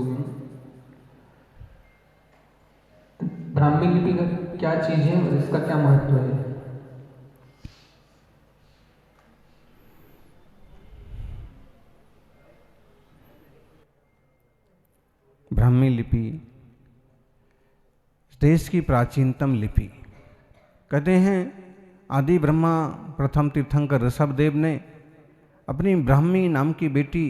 में। ब्राह्मी लिपि का क्या चीज है और इसका क्या महत्व है? ब्राह्मी लिपि देश की प्राचीनतम लिपि। कहते हैं आदि ब्रह्मा प्रथम तीर्थंकर ऋषभदेव ने अपनी ब्राह्मी नाम की बेटी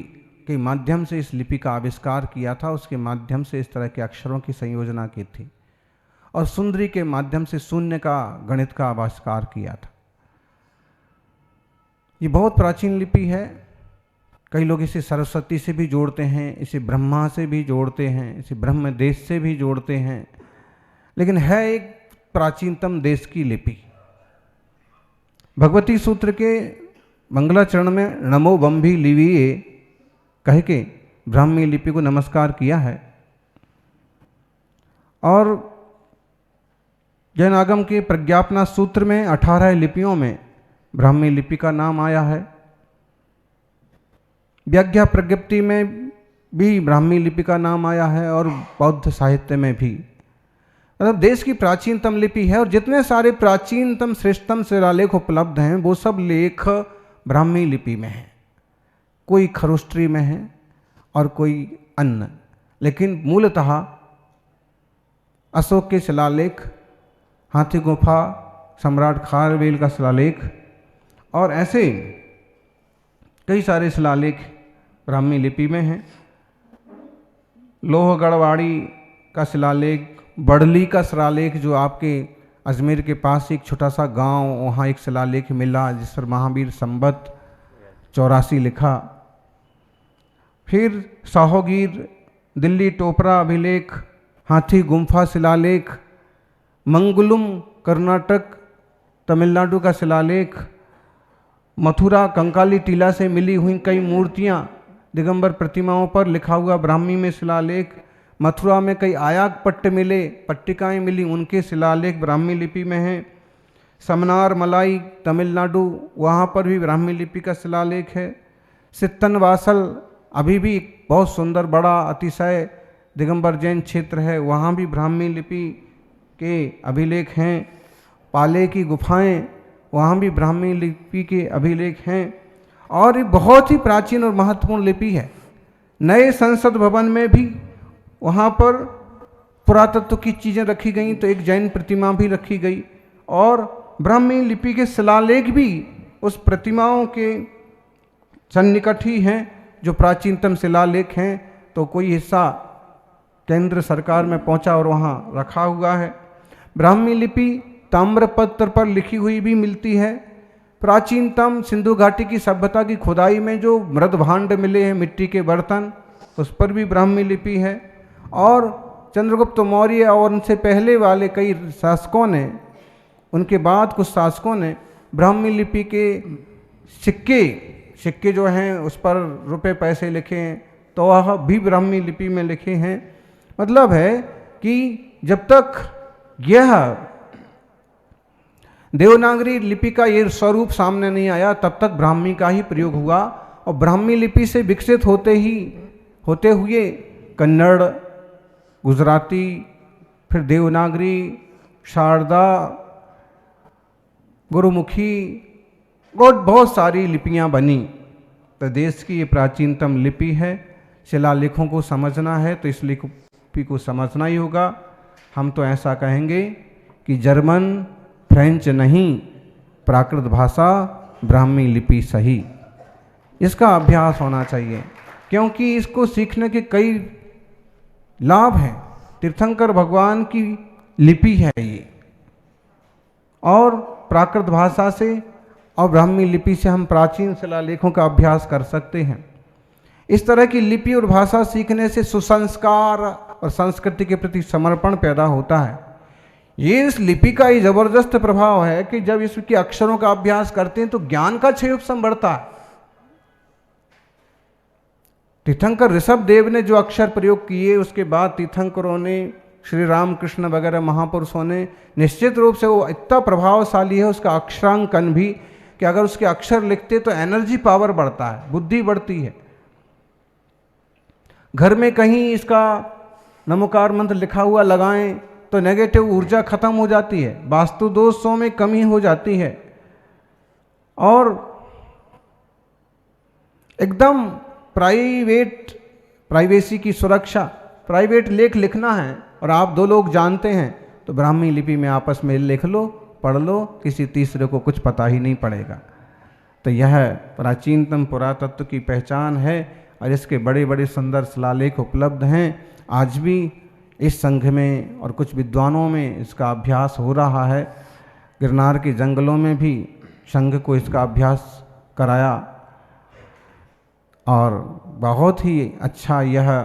के माध्यम से इस लिपि का आविष्कार किया था। उसके माध्यम से इस तरह के अक्षरों की संयोजना की थी और सुंदरी के माध्यम से शून्य का गणित का आविष्कार किया था। ये बहुत प्राचीन लिपि है। कई लोग इसे सरस्वती से भी जोड़ते हैं, इसे ब्रह्मा से भी जोड़ते हैं, इसे ब्रह्म देश से भी जोड़ते हैं, लेकिन है एक प्राचीनतम देश की लिपि। भगवती सूत्र के मंगलाचरण में नमो बंभी लिविये कह के ब्राह्मी लिपि को नमस्कार किया है। और जैन आगम के प्रज्ञापना सूत्र में 18 लिपियों में ब्राह्मी लिपि का नाम आया है। व्याख्या प्रज्ञप्ति में भी ब्राह्मी लिपि का नाम आया है और बौद्ध साहित्य में भी। मतलब देश की प्राचीनतम लिपि है और जितने सारे प्राचीनतम श्रेष्ठतम शिलालेख उपलब्ध हैं वो सब लेख ब्राह्मी लिपि में हैं। कोई खरोष्टरी में है और कोई अन्य, लेकिन मूलतः अशोक के शिलालेख, हाथी गुफा, सम्राट खारवेल का शिलालेख और ऐसे कई सारे शिलालेख ब्राह्मी लिपि में हैं। लोहगढ़वाड़ी का शिलालेख, बड़ली का शिलालेख जो आपके अजमेर के पास एक छोटा सा गांव, वहाँ एक शिलालेख मिला जिस पर महावीर संबत 84 लिखा। फिर साहोगीर, दिल्ली टोपरा अभिलेख, हाथी गुम्फा शिलालेख, मंगलुम कर्नाटक तमिलनाडु का शिलालेख, मथुरा कंकाली टीला से मिली हुई कई मूर्तियाँ दिगंबर प्रतिमाओं पर लिखा हुआ ब्राह्मी में शिलालेख, मथुरा में कई आयाक पट्ट मिले, पट्टिकाएँ मिली, उनके शिलालेख ब्राह्मी लिपि में हैं। समनार मलाई तमिलनाडु, वहाँ पर भी ब्राह्मी लिपि का शिलालेख है। सित्तनवासल अभी भी बहुत सुंदर बड़ा अतिशय दिगंबर जैन क्षेत्र है, वहाँ भी ब्राह्मी लिपि के अभिलेख हैं। पाले की गुफाएं, वहाँ भी ब्राह्मी लिपि के अभिलेख हैं और ये बहुत ही प्राचीन और महत्वपूर्ण लिपि है। नए संसद भवन में भी वहाँ पर पुरातत्व की चीज़ें रखी गई, तो एक जैन प्रतिमा भी रखी गई और ब्राह्मी लिपि के शिलालेख भी उस प्रतिमाओं के सन्निकट ही हैं जो प्राचीनतम शिलालेख हैं। तो कोई हिस्सा केंद्र सरकार में पहुंचा और वहाँ रखा हुआ है। ब्राह्मी लिपि ताम्रपत्र पर लिखी हुई भी मिलती है। प्राचीनतम सिंधु घाटी की सभ्यता की खुदाई में जो मृद भांड मिले हैं, मिट्टी के बर्तन, उस पर भी ब्राह्मी लिपि है। और चंद्रगुप्त मौर्य और उनसे पहले वाले कई शासकों ने, उनके बाद कुछ शासकों ने ब्राह्मी लिपि के सिक्के जो हैं उस पर रुपए पैसे लिखे हैं, तो वह भी ब्राह्मी लिपि में लिखे हैं। मतलब है कि जब तक यह देवनागरी लिपि का ये स्वरूप सामने नहीं आया तब तक ब्राह्मी का ही प्रयोग हुआ और ब्राह्मी लिपि से विकसित होते हुए कन्नड़, गुजराती, फिर देवनागरी, शारदा, गुरुमुखी और बहुत सारी लिपियां बनी। तो देश की ये प्राचीनतम लिपि है। शिलालेखों को समझना है तो इस लिपि को समझना ही होगा। हम तो ऐसा कहेंगे कि जर्मन, फ्रेंच नहीं, प्राकृत भाषा ब्राह्मी लिपि सही। इसका अभ्यास होना चाहिए क्योंकि इसको सीखने के कई लाभ हैं। तीर्थंकर भगवान की लिपि है ये, और प्राकृत भाषा से और ब्राह्मी लिपि से हम प्राचीन शिलालेखों का अभ्यास कर सकते हैं। इस तरह की लिपि और भाषा सीखने से सुसंस्कार और संस्कृति के प्रति समर्पण पैदा होता है। ये इस लिपि का ही जबरदस्त प्रभाव है कि जब इसके अक्षरों का अभ्यास करते हैं तो ज्ञान का क्षयोपम बढ़ता है। तीर्थंकर ऋषभदेव ने जो अक्षर प्रयोग किए, उसके बाद तीर्थंकरों ने, श्री रामकृष्ण वगैरह महापुरुषों ने, निश्चित रूप से वो इतना प्रभावशाली है उसका अक्षरांकन भी कि अगर उसके अक्षर लिखते तो एनर्जी पावर बढ़ता है, बुद्धि बढ़ती है। घर में कहीं इसका नमोकार मंत्र लिखा हुआ लगाएं तो नेगेटिव ऊर्जा खत्म हो जाती है, वास्तु दोषों में कमी हो जाती है। और एकदम प्राइवेसी की सुरक्षा, प्राइवेट लेख लिखना है और आप दो लोग जानते हैं तो ब्राह्मी लिपि में आपस में लिख लो, पढ़ लो, किसी तीसरे को कुछ पता ही नहीं पड़ेगा। तो यह प्राचीनतम पुरातत्व की पहचान है और इसके बड़े बड़े सुंदर शिलालेख उपलब्ध हैं। आज भी इस संघ में और कुछ विद्वानों में इसका अभ्यास हो रहा है। गिरनार के जंगलों में भी संघ को इसका अभ्यास कराया और बहुत ही अच्छा यह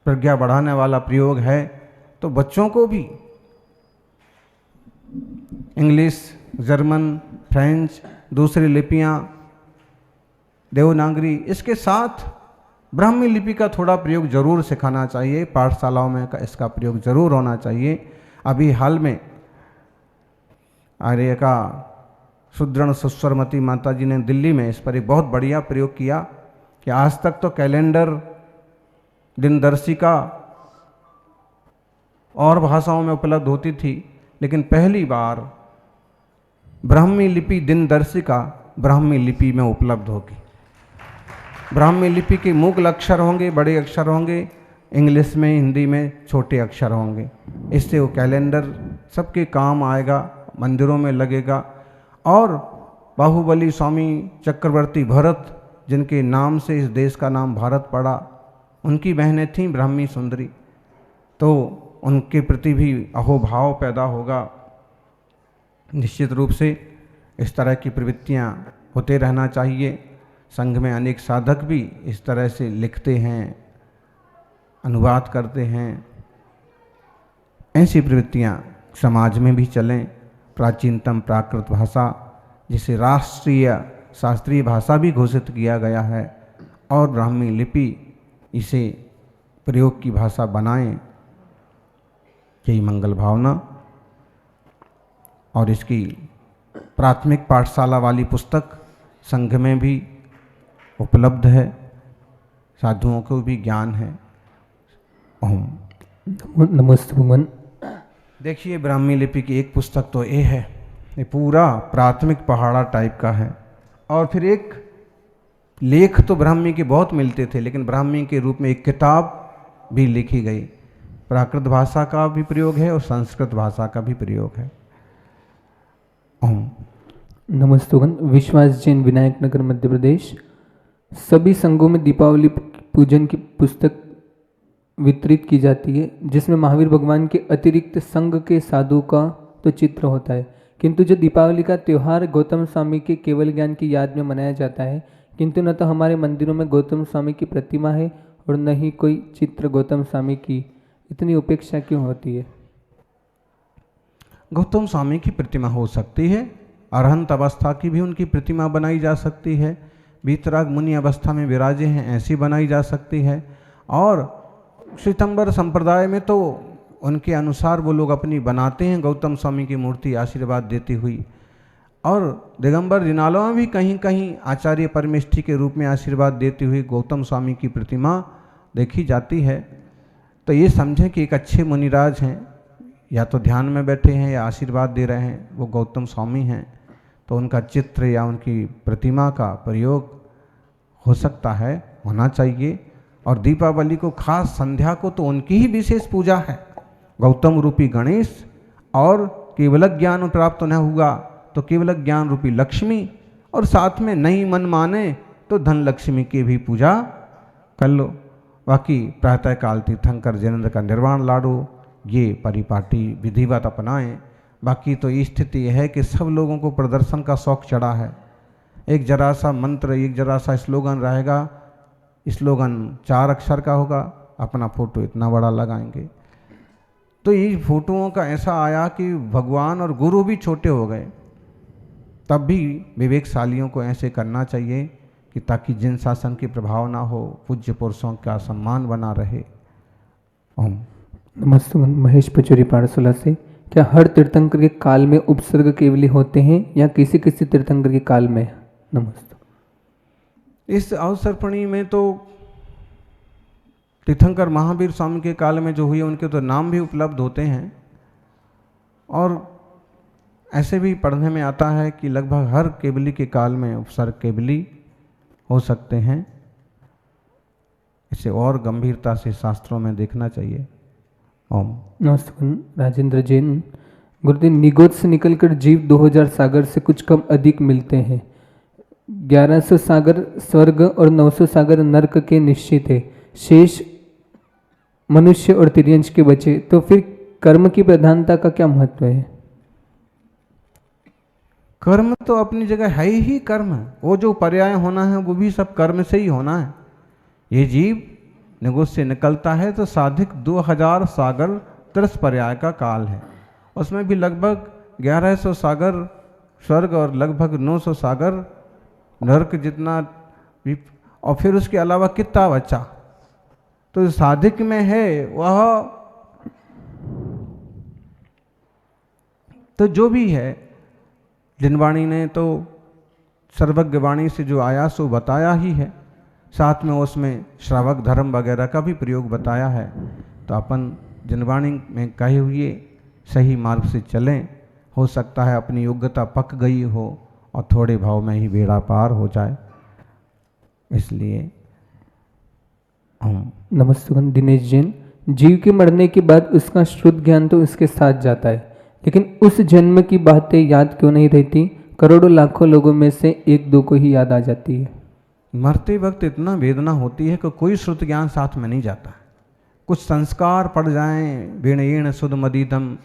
प्रज्ञा बढ़ाने वाला प्रयोग है। तो बच्चों को भी इंग्लिश, जर्मन, फ्रेंच, दूसरी लिपियां, देवनागरी, इसके साथ ब्राह्मी लिपि का थोड़ा प्रयोग जरूर सिखाना चाहिए। पाठशालाओं में इसका प्रयोग जरूर होना चाहिए। अभी हाल में आर्य का सुदृढ़ सुस्वरमती माता जी ने दिल्ली में इस पर एक बहुत बढ़िया प्रयोग किया कि आज तक तो कैलेंडर, दिनदर्शिका और भाषाओं में उपलब्ध होती थी, लेकिन पहली बार ब्राह्मी लिपि दिनदर्शिका ब्राह्मी लिपि में उपलब्ध होगी। ब्राह्मी लिपि के मुगल अक्षर होंगे, बड़े अक्षर होंगे, इंग्लिश में, हिंदी में छोटे अक्षर होंगे। इससे वो कैलेंडर सबके काम आएगा, मंदिरों में लगेगा। और बाहुबली स्वामी चक्रवर्ती भरत, जिनके नाम से इस देश का नाम भारत पड़ा, उनकी बहनें थीं ब्राह्मी सुंदरी, तो उनके प्रति भी अहोभाव पैदा होगा। निश्चित रूप से इस तरह की प्रवृत्तियाँ होते रहना चाहिए। संघ में अनेक साधक भी इस तरह से लिखते हैं, अनुवाद करते हैं। ऐसी प्रवृत्तियाँ समाज में भी चलें। प्राचीनतम प्राकृत भाषा, जिसे राष्ट्रीय शास्त्रीय भाषा भी घोषित किया गया है, और ब्राह्मी लिपि, इसे प्रयोग की भाषा बनाएं, यही मंगल भावना। और इसकी प्राथमिक पाठशाला वाली पुस्तक संघ में भी उपलब्ध है, साधुओं को भी ज्ञान है। ओम नमस्ते भगवान। देखिए, ब्राह्मी लिपि की एक पुस्तक तो ये है, ये पूरा प्राथमिक पहाड़ा टाइप का है। और फिर एक लेख तो ब्राह्मी के बहुत मिलते थे, लेकिन ब्राह्मी के रूप में एक किताब भी लिखी गई। प्राकृत भाषा का भी प्रयोग है और संस्कृत भाषा का भी प्रयोग है। ओम नमस्ते भगवान। विश्वास जैन, विनायक नगर, मध्य प्रदेश। सभी संघों में दीपावली पूजन की पुस्तक वितरित की जाती है, जिसमें महावीर भगवान के अतिरिक्त संघ के साधु का तो चित्र होता है, किंतु जो दीपावली का त्यौहार गौतम स्वामी के केवल ज्ञान की याद में मनाया जाता है, किंतु न तो हमारे मंदिरों में गौतम स्वामी की प्रतिमा है और न ही कोई चित्र गौतम स्वामी की। इतनी उपेक्षा क्यों होती है? गौतम स्वामी की प्रतिमा हो सकती है, अरहंत अवस्था की भी उनकी प्रतिमा बनाई जा सकती है, बीतराग मुनि अवस्था में विराजे हैं ऐसी बनाई जा सकती है। और श्वेतांबर संप्रदाय में तो उनके अनुसार वो लोग अपनी बनाते हैं गौतम स्वामी की मूर्ति आशीर्वाद देती हुई। और दिगंबर जिनालों में भी कहीं कहीं आचार्य परमेष्ठी के रूप में आशीर्वाद देती हुई गौतम स्वामी की प्रतिमा देखी जाती है। तो ये समझें कि एक अच्छे मुनिराज हैं, या तो ध्यान में बैठे हैं या आशीर्वाद दे रहे हैं, वो गौतम स्वामी हैं, तो उनका चित्र या उनकी प्रतिमा का प्रयोग हो सकता है, होना चाहिए। और दीपावली को खास संध्या को तो उनकी ही विशेष पूजा है, गौतम रूपी गणेश। और केवल ज्ञान प्राप्त न हुआ तो केवल ज्ञान रूपी लक्ष्मी, और साथ में नहीं मन माने तो धन लक्ष्मी की भी पूजा कर लो। बाकी प्रातःकाल तीर्थंकर जैनेन्द्र का निर्वाण लाडू, ये परिपाटी विधिवत अपनाएं। बाकी तो ये स्थिति यह है कि सब लोगों को प्रदर्शन का शौक चढ़ा है। एक जरा सा मंत्र, एक जरा सा स्लोगन रहेगा, स्लोगन 4 अक्षर का होगा, अपना फोटो इतना बड़ा लगाएंगे। तो ये फोटोओं का ऐसा आया कि भगवान और गुरु भी छोटे हो गए। तब भी विवेकशालियों को ऐसे करना चाहिए कि ताकि जिन शासन के प्रभाव ना हो, पूज्य पुरुषों का सम्मान बना रहे। ओम नमस्ते। महेश पचौरी पाठशाला से। क्या हर तीर्थंकर के काल में उपसर्ग केवली होते हैं या किसी किसी तीर्थंकर के काल में? नमस्ते। इस अवसरपणी में तो तीर्थंकर महावीर स्वामी के काल में जो हुए उनके तो नाम भी उपलब्ध होते हैं, और ऐसे भी पढ़ने में आता है कि लगभग हर केवली के काल में उपसर्ग केवली हो सकते हैं। इसे और गंभीरता से शास्त्रों में देखना चाहिए। ओम। नमस्ते राजेंद्र जैन। गुरुदेव, निगोद से निकलकर जीव 2000 सागर से कुछ कम अधिक मिलते हैं। 1100 सागर स्वर्ग और 900 सागर नरक के निश्चित है, शेष मनुष्य और तिर्यंश के बचे, तो फिर कर्म की प्रधानता का क्या महत्व है? कर्म तो अपनी जगह है ही कर्म, वो जो पर्याय होना है वो भी सब कर्म से ही होना है। ये जीव निगुद से निकलता है तो साधिक 2000 सागर तरस पर्याय का काल है, उसमें भी लगभग 1100 सागर स्वर्ग और लगभग 900 सागर नरक जितना भी, और फिर उसके अलावा कितना बचा, तो साधिक में है वह तो जो भी है। जिनवाणी ने तो सर्वज्ञ वाणी से जो आया सो बताया ही है, साथ में उसमें श्रावक धर्म वगैरह का भी प्रयोग बताया है। तो अपन जिनवाणी में कहे हुए सही मार्ग से चलें, हो सकता है अपनी योग्यता पक गई हो और थोड़े भाव में ही बेड़ा पार हो जाए। इसलिए नमस्ते दिनेश जैन। जीव के मरने के बाद उसका शुद्ध ज्ञान तो उसके साथ जाता है, लेकिन उस जन्म की बातें याद क्यों नहीं रहती? करोड़ों लाखों लोगों में से एक दो को ही याद आ जाती है। मरते वक्त इतना वेदना होती है कि कोई श्रुत ज्ञान साथ में नहीं जाता। कुछ संस्कार पड़ जाएं, वीणयेण सुध मदीदम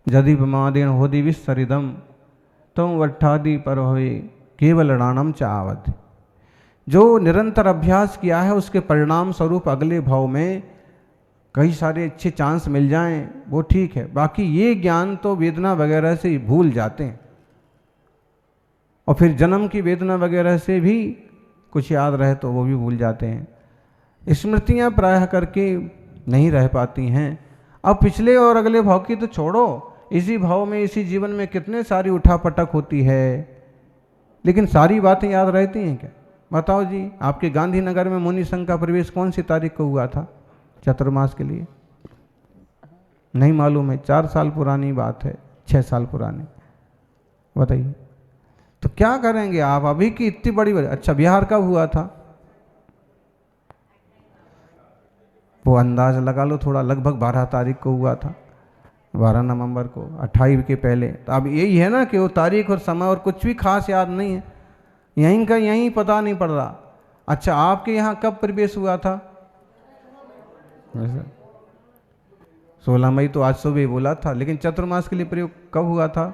यदि प्रमादेन होदि विस्तरिदम तुम वट्ठादि पर होए केवल राणम चावद। जो निरंतर अभ्यास किया है उसके परिणाम स्वरूप अगले भाव में कई सारे अच्छे चांस मिल जाएं, वो ठीक है। बाकी ये ज्ञान तो वेदना वगैरह से भूल जाते हैं, और फिर जन्म की वेदना वगैरह से भी कुछ याद रहे तो वो भी भूल जाते हैं। स्मृतियाँ प्रायः करके नहीं रह पाती हैं। अब पिछले और अगले भाव की तो छोड़ो, इसी भाव में इसी जीवन में कितने सारी उठापटक होती है, लेकिन सारी बातें याद रहती हैं क्या? बताओ जी, आपके गांधीनगर में मुनि संघ का प्रवेश कौन सी तारीख को हुआ था चतुर्मास के लिए? नहीं मालूम है। 4 साल पुरानी बात है, 6 साल पुरानी। बताइए तो क्या करेंगे आप अभी की इतनी बड़ी। अच्छा, बिहार कब हुआ था वो अंदाज लगा लो थोड़ा, लगभग 12 तारीख को हुआ था, 12 नवंबर को, 28 के पहले। तो अब यही है ना कि वो तारीख और समय और कुछ भी खास याद नहीं है, यहीं का यहीं पता नहीं पड़ रहा। अच्छा, आपके यहाँ कब प्रवेश हुआ था? 16 मई तो आज सुबह बोला था, लेकिन चतुर्मास के लिए प्रयोग कब हुआ था?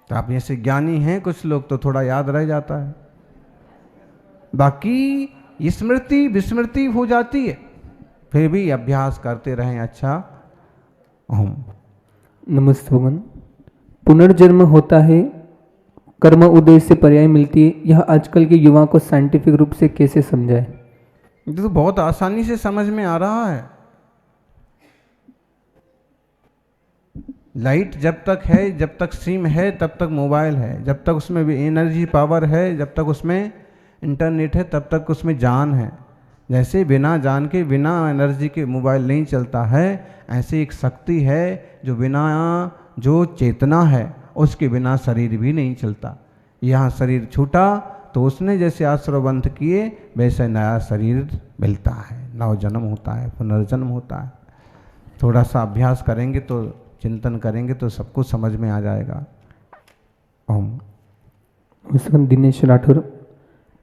तो आप जैसे ज्ञानी हैं कुछ लोग तो थोड़ा याद रह जाता है, बाकी स्मृति विस्मृति हो जाती है। फिर भी अभ्यास करते रहें। अच्छा, ओम। नमस्ते भगवान। पुनर्जन्म होता है, कर्म उदय से पर्याय मिलती है, यह आजकल के युवा को साइंटिफिक रूप से कैसे समझाए? ये तो बहुत आसानी से समझ में आ रहा है। लाइट जब तक है, जब तक सिम है, तब तक मोबाइल है, जब तक उसमें एनर्जी पावर है, जब तक उसमें इंटरनेट है, तब तक उसमें जान है। जैसे बिना जान के, बिना एनर्जी के मोबाइल नहीं चलता है, ऐसे एक शक्ति है जो बिना, जो चेतना है उसके बिना शरीर भी नहीं चलता। यहाँ शरीर छूटा तो उसने जैसे आश्रवबंध किए वैसे नया शरीर मिलता है, नव जन्म होता है, पुनर्जन्म होता है। थोड़ा सा अभ्यास करेंगे तो, चिंतन करेंगे तो सब कुछ समझ में आ जाएगा। ओम। दिनेश राठौर।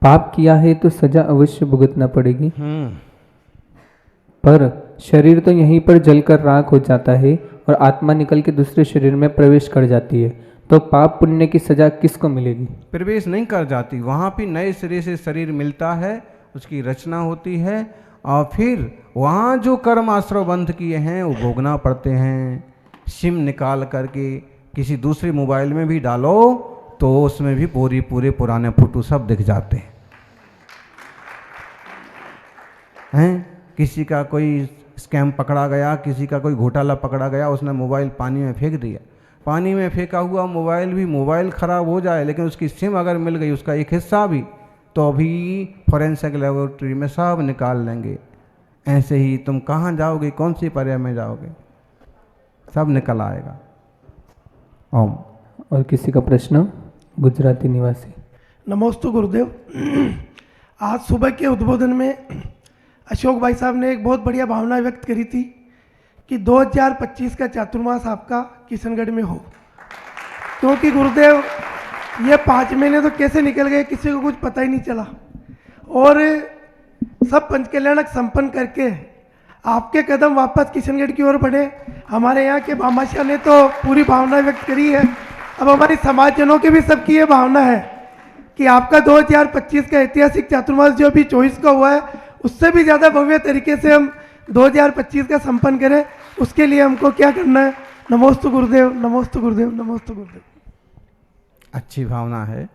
पाप किया है तो सजा अवश्य भुगतना पड़ेगी, पर शरीर तो यहीं पर जलकर राख हो जाता है और आत्मा निकल के दूसरे शरीर में प्रवेश कर जाती है, तो पाप पुण्य की सजा किसको मिलेगी? प्रवेश नहीं कर जाती, वहाँ भी नए सिरे से शरीर मिलता है, उसकी रचना होती है, और फिर वहाँ जो कर्म आश्रवबंध किए हैं वो भोगना पड़ते हैं। सिम निकाल करके किसी दूसरे मोबाइल में भी डालो तो उसमें भी पूरे पुराने फोटो सब दिख जाते हैं। किसी का कोई स्कैम पकड़ा गया, किसी का कोई घोटाला पकड़ा गया, उसने मोबाइल पानी में फेंक दिया। पानी में फेंका हुआ मोबाइल भी, मोबाइल ख़राब हो जाए लेकिन उसकी सिम अगर मिल गई, उसका एक हिस्सा भी, तो भी फॉरेंसिक लेबोरेटरी में सब निकाल लेंगे। ऐसे ही तुम कहाँ जाओगे, कौन सी पर्याय में जाओगे, सब निकल आएगा। ओम। और किसी का प्रश्न? गुजराती निवासी। नमोस्तु गुरुदेव। आज सुबह के उद्बोधन में अशोक भाई साहब ने एक बहुत बढ़िया भावना व्यक्त करी थी कि 2025 का चातुर्मास आपका किशनगढ़ में हो, क्योंकि गुरुदेव ये 5 महीने तो कैसे निकल गए किसी को कुछ पता ही नहीं चला, और सब पंचकल्याणक संपन्न करके आपके कदम वापस किशनगढ़ की ओर बढ़े। हमारे यहाँ के भामाशाह ने तो पूरी भावना व्यक्त करी है, अब हमारी समाजजनों की भी सबकी ये भावना है कि आपका 2025 का ऐतिहासिक चातुर्मास जो भी 24 का हुआ है उससे भी ज़्यादा भव्य तरीके से हम 2025 का संपन्न करें। उसके लिए हमको क्या करना है? नमोस्तु गुरुदेव, नमोस्तु गुरुदेव, नमोस्तु गुरुदेव। अच्छी भावना है,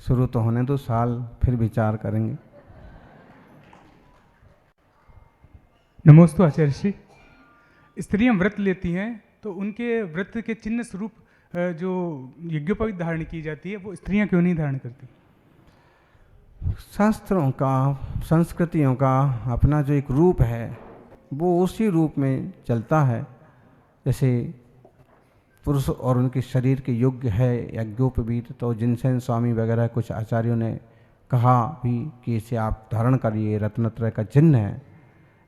शुरू तो होने दो, साल फिर विचार करेंगे। नमोस्तु आचार्य श्री। स्त्रियां व्रत लेती हैं तो उनके व्रत के चिन्ह स्वरूप जो यज्ञोपवीत धारण की जाती है वो स्त्रियां क्यों नहीं धारण करती? शास्त्रों का, संस्कृतियों का अपना जो एक रूप है वो उसी रूप में चलता है। जैसे पुरुष और उनके शरीर के योग्य है यज्ञोपवीत, तो जिनसेन स्वामी वगैरह कुछ आचार्यों ने कहा भी कि इसे आप धारण करिए, रत्नत्रय का चिन्ह है,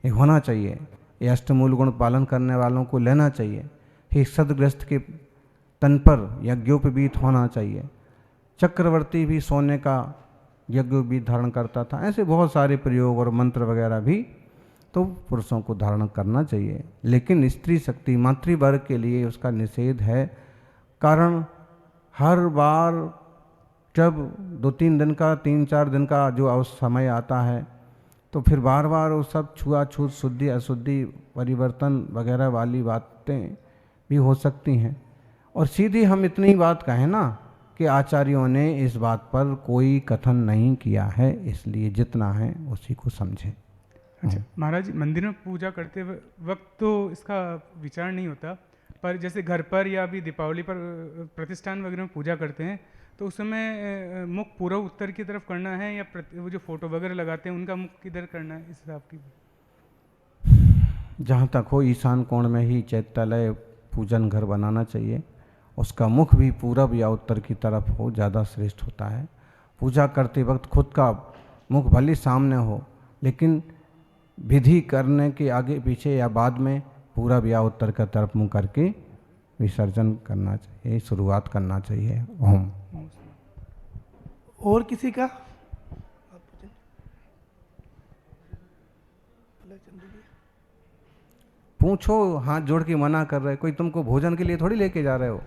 ये होना चाहिए, ये अष्टमूल गुण पालन करने वालों को लेना चाहिए। ही सदग्रस्त के तन पर यज्ञोपवीत होना चाहिए। चक्रवर्ती भी सोने का यज्ञोपवीत धारण करता था। ऐसे बहुत सारे प्रयोग और मंत्र वगैरह भी तो पुरुषों को धारण करना चाहिए, लेकिन स्त्री शक्ति मातृवर्ग के लिए उसका निषेध है। कारण हर बार जब 2-3 दिन का, 3-4 दिन का जो समय आता है तो फिर बार बार वो सब छुआछूत, शुद्धि अशुद्धि, परिवर्तन वगैरह वाली बातें भी हो सकती हैं। और सीधी हम इतनी बात कहें ना कि आचार्यों ने इस बात पर कोई कथन नहीं किया है, इसलिए जितना है उसी को समझें। अच्छा महाराज, मंदिर में पूजा करते वक्त तो इसका विचार नहीं होता, पर जैसे घर पर या अभी दीपावली पर प्रतिष्ठान वगैरह में पूजा करते हैं तो उस समय मुख पूर्व उत्तर की तरफ करना है या वो जो फोटो वगैरह लगाते हैं उनका मुख किधर करना है, इस हिसाब की? जहाँ तक हो ईशान कोण में ही चैत्यालय पूजन घर बनाना चाहिए। उसका मुख भी पूरब या उत्तर की तरफ हो, ज़्यादा श्रेष्ठ होता है। पूजा करते वक्त खुद का मुख भले सामने हो, लेकिन विधि करने के आगे पीछे या बाद में पूरब या उत्तर की तरफ मुँह करके विसर्जन करना चाहिए, शुरुआत करना चाहिए। ओम। और किसी का? पूछो, हाथ जोड़ के मना कर रहे, कोई तुमको भोजन के लिए थोड़ी लेके जा रहे हो।